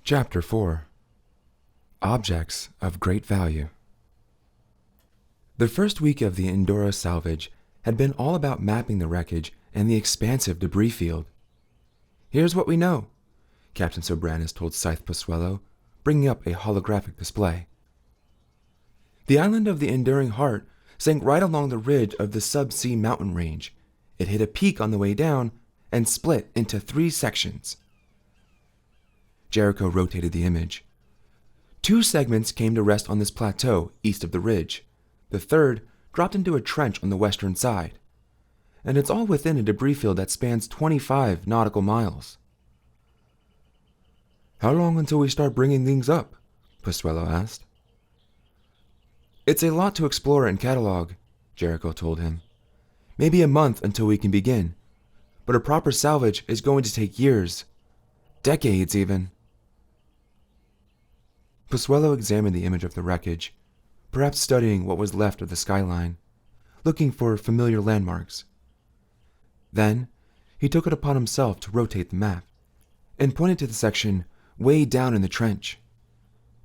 Chapter 4. Objects of Great Value. The first week of the Endora salvage had been all about mapping the wreckage and the expansive debris field. "Here's what we know," Captain Sobranis told Scythe Posuelo, bringing up a holographic display. The island of the Enduring Heart sank right along the ridge of the subsea mountain range. It hit a peak on the way down and split into 3 sections. Jericho rotated the image. 2 segments came to rest on this plateau east of the ridge. The third dropped into a trench on the western side. And it's all within a debris field that spans 25 nautical miles. "How long until we start bringing things up?" Posuelo asked. "It's a lot to explore and catalog," Jericho told him. "Maybe a month until we can begin. But a proper salvage is going to take years. Decades, even." Posuelo examined the image of the wreckage, perhaps studying what was left of the skyline, looking for familiar landmarks. Then, he took it upon himself to rotate the map, and pointed to the section way down in the trench.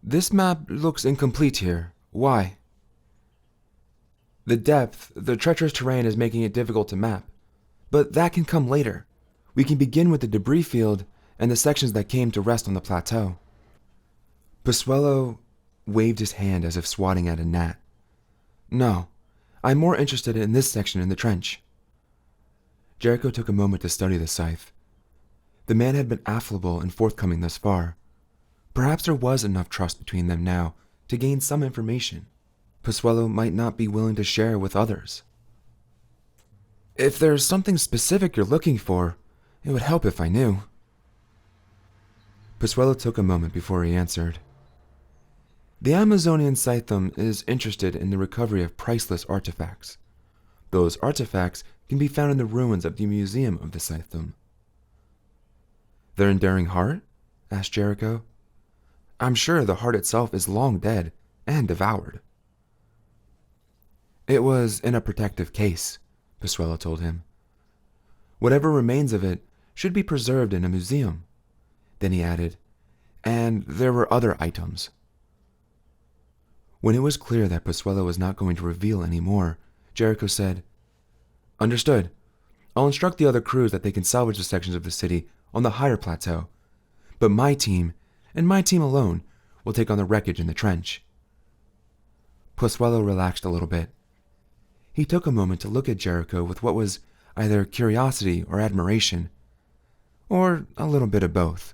"This map looks incomplete here. Why?" The treacherous terrain is making it difficult to map. But that can come later. We can begin with the debris field and the sections that came to rest on the plateau." Posuelo waved his hand as if swatting at a gnat. "No, I'm more interested in this section in the trench." Jericho took a moment to study the scythe. The man had been affable and forthcoming thus far. Perhaps there was enough trust between them now to gain some information Posuelo might not be willing to share with others. "If there's something specific you're looking for, it would help if I knew." Posuelo took a moment before he answered. "The Amazonian Scythum is interested in the recovery of priceless artifacts. Those artifacts can be found in the ruins of the Museum of the Scythum." "The Enduring Heart?" asked Jericho. "I'm sure the heart itself is long dead and devoured." "It was in a protective case," Posuelo told him. "Whatever remains of it should be preserved in a museum." Then he added, "And there were other items." When it was clear that Posuelo was not going to reveal any more, Jericho said, "Understood. I'll instruct the other crews that they can salvage the sections of the city on the higher plateau, but my team, and my team alone, will take on the wreckage in the trench." Posuelo relaxed a little bit. He took a moment to look at Jericho with what was either curiosity or admiration, or a little bit of both.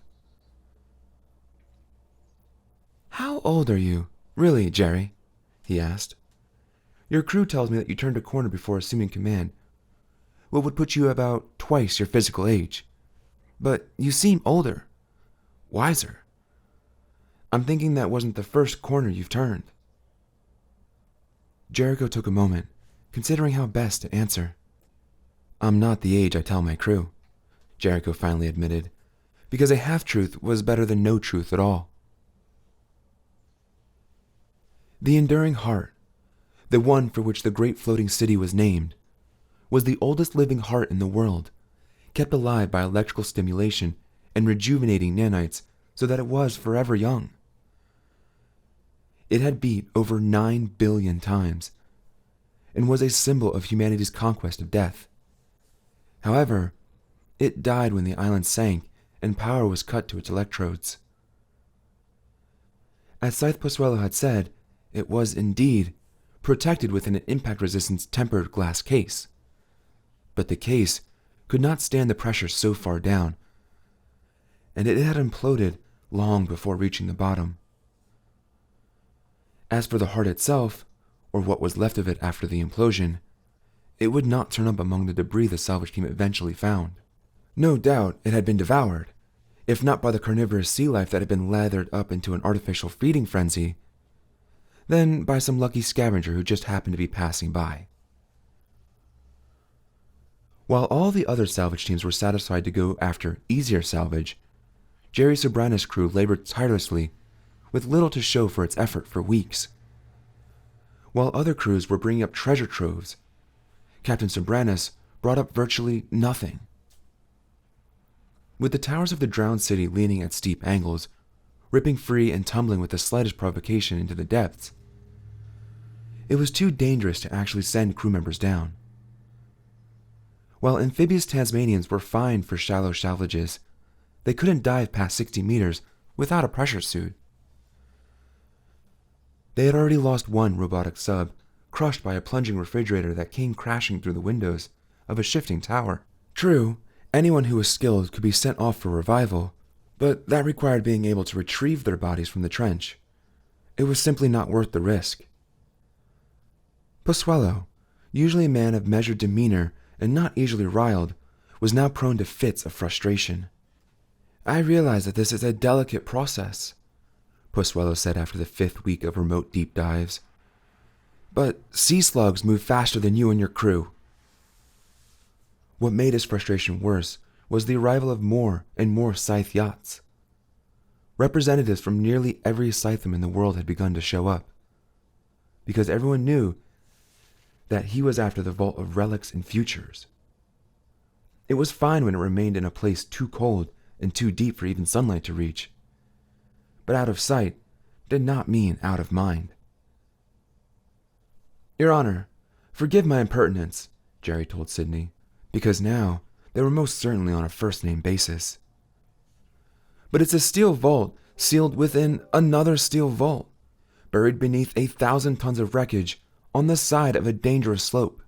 "How old are you, really, Jerry?" he asked. "Your crew tells me that you turned a corner before assuming command, what would put you about twice your physical age. But you seem older, wiser. I'm thinking that wasn't the first corner you've turned." Jericho took a moment, considering how best to answer. "I'm not the age I tell my crew," Jericho finally admitted, because a half-truth was better than no truth at all. The Enduring Heart, the one for which the great floating city was named, was the oldest living heart in the world, kept alive by electrical stimulation and rejuvenating nanites so that it was forever young. It had beat over 9 billion times, and was a symbol of humanity's conquest of death. However, it died when the island sank and power was cut to its electrodes. As Scythe Posuelo had said, it was indeed protected within an impact-resistance tempered glass case. But the case could not stand the pressure so far down, and it had imploded long before reaching the bottom. As for the heart itself, or what was left of it after the implosion, it would not turn up among the debris the salvage team eventually found. No doubt it had been devoured, if not by the carnivorous sea life that had been lathered up into an artificial feeding frenzy, then by some lucky scavenger who just happened to be passing by. While all the other salvage teams were satisfied to go after easier salvage, Jerry Sobranis' crew labored tirelessly, with little to show for its effort for weeks. While other crews were bringing up treasure troves, Captain Sobranis brought up virtually nothing. With the towers of the drowned city leaning at steep angles, ripping free and tumbling with the slightest provocation into the depths. It was too dangerous to actually send crew members down. While amphibious Tasmanians were fine for shallow salvages, they couldn't dive past 60 meters without a pressure suit. They had already lost one robotic sub, crushed by a plunging refrigerator that came crashing through the windows of a shifting tower. True, anyone who was skilled could be sent off for revival, but that required being able to retrieve their bodies from the trench. It was simply not worth the risk. Posuelo, usually a man of measured demeanor and not easily riled, was now prone to fits of frustration. "I realize that this is a delicate process," Posuelo said after the 5th week of remote deep dives. "But sea slugs move faster than you and your crew." What made his frustration worse was the arrival of more and more Scythe yachts. Representatives from nearly every Scythedom in the world had begun to show up, because everyone knew that he was after the vault of relics and futures. It was fine when it remained in a place too cold and too deep for even sunlight to reach. But out of sight did not mean out of mind. "Your Honor, forgive my impertinence," Jerry told Sydney, because now they were most certainly on a first-name basis. "But it's a steel vault sealed within another steel vault, buried beneath 1,000 tons of wreckage on the side of a dangerous slope.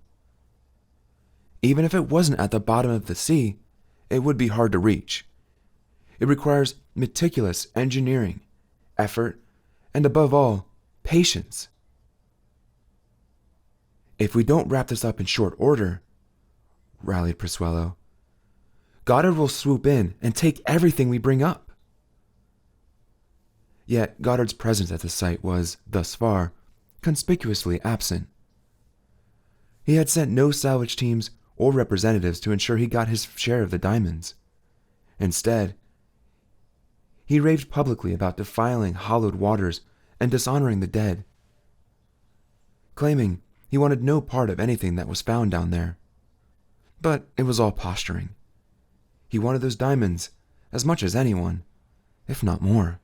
Even if it wasn't at the bottom of the sea, it would be hard to reach. It requires meticulous engineering, effort, and above all, patience. If we don't wrap this up in short order," rallied Posuelo, "Goddard will swoop in and take everything we bring up." Yet Goddard's presence at the site was, thus far, conspicuously absent. He had sent no salvage teams or representatives to ensure he got his share of the diamonds. Instead, he raved publicly about defiling hallowed waters and dishonoring the dead, claiming he wanted no part of anything that was found down there. But it was all posturing. He wanted those diamonds as much as anyone, if not more.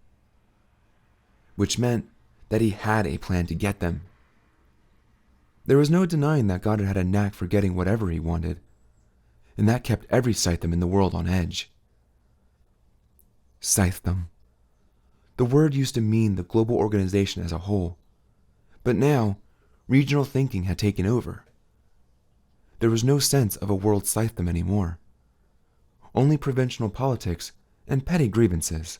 Which meant that he had a plan to get them. There was no denying that Goddard had a knack for getting whatever he wanted, and that kept every Scythedom in the world on edge. Scythedom. The word used to mean the global organization as a whole, but now regional thinking had taken over. There was no sense of a world Scythedom anymore, only provincial politics and petty grievances.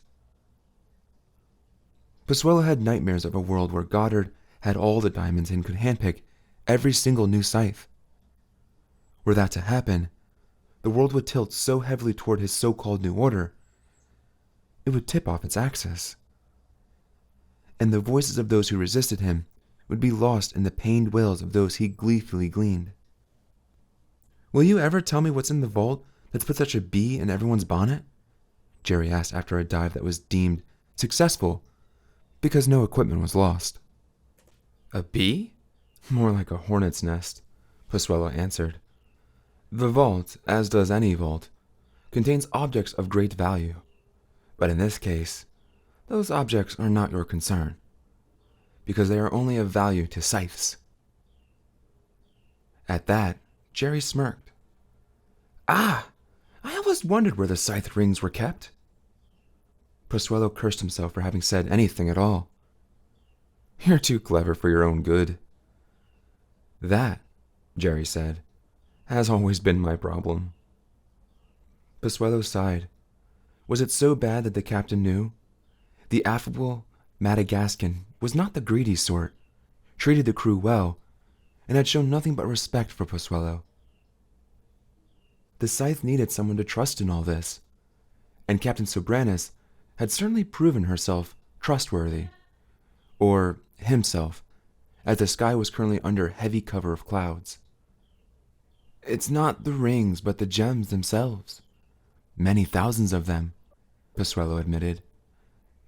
Posuelo had nightmares of a world where Goddard had all the diamonds and could handpick every single new scythe. Were that to happen, the world would tilt so heavily toward his so-called New Order, it would tip off its axis. And the voices of those who resisted him would be lost in the pained wails of those he gleefully gleaned. "Will you ever tell me what's in the vault that's put such a bee in everyone's bonnet?" Jerry asked after a dive that was deemed successful because no equipment was lost. "A bee? More like a hornet's nest," Posuelo answered. "The vault, as does any vault, contains objects of great value. But in this case, those objects are not your concern, because they are only of value to scythes." At that, Jerry smirked. "Ah, I always wondered where the scythe rings were kept." Posuelo cursed himself for having said anything at all. "You're too clever for your own good." "That," Jerry said, "has always been my problem." Posuelo sighed. Was it so bad that the captain knew? The affable Madagascan was not the greedy sort, treated the crew well, and had shown nothing but respect for Posuelo. The Scythe needed someone to trust in all this, and Captain Sobranis had certainly proven herself trustworthy, or himself, as the sky was currently under heavy cover of clouds. "It's not the rings, but the gems themselves. Many thousands of them," Posuelo admitted.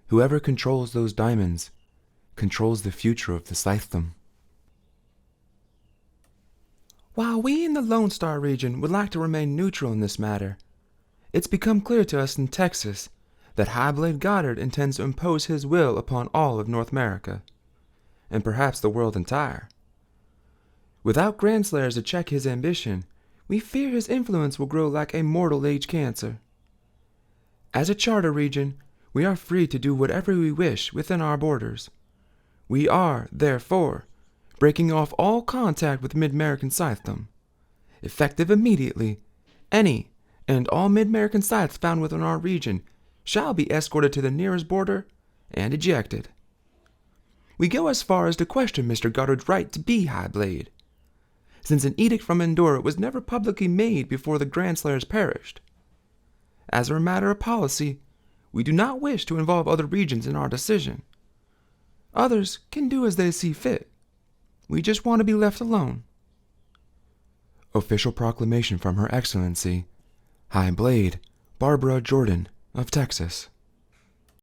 "Whoever controls those diamonds controls the future of the Scythedom." "While we in the Lone Star region would like to remain neutral in this matter, it's become clear to us in Texas that High Blade Goddard intends to impose his will upon all of North America, and perhaps the world entire. Without Grandslayers to check his ambition, we fear his influence will grow like a mortal age cancer. As a charter region, we are free to do whatever we wish within our borders. We are, therefore, breaking off all contact with Mid-American Scythedom. Effective immediately, any and all Mid-American Scythes found within our region shall be escorted to the nearest border and ejected. We go as far as to question Mr. Goddard's right to be High Blade, since an edict from Endora was never publicly made before the Grandslayers perished. As a matter of policy, we do not wish to involve other regions in our decision. Others can do as they see fit. We just want to be left alone. Official proclamation from Her Excellency, High Blade Barbara Jordan of Texas.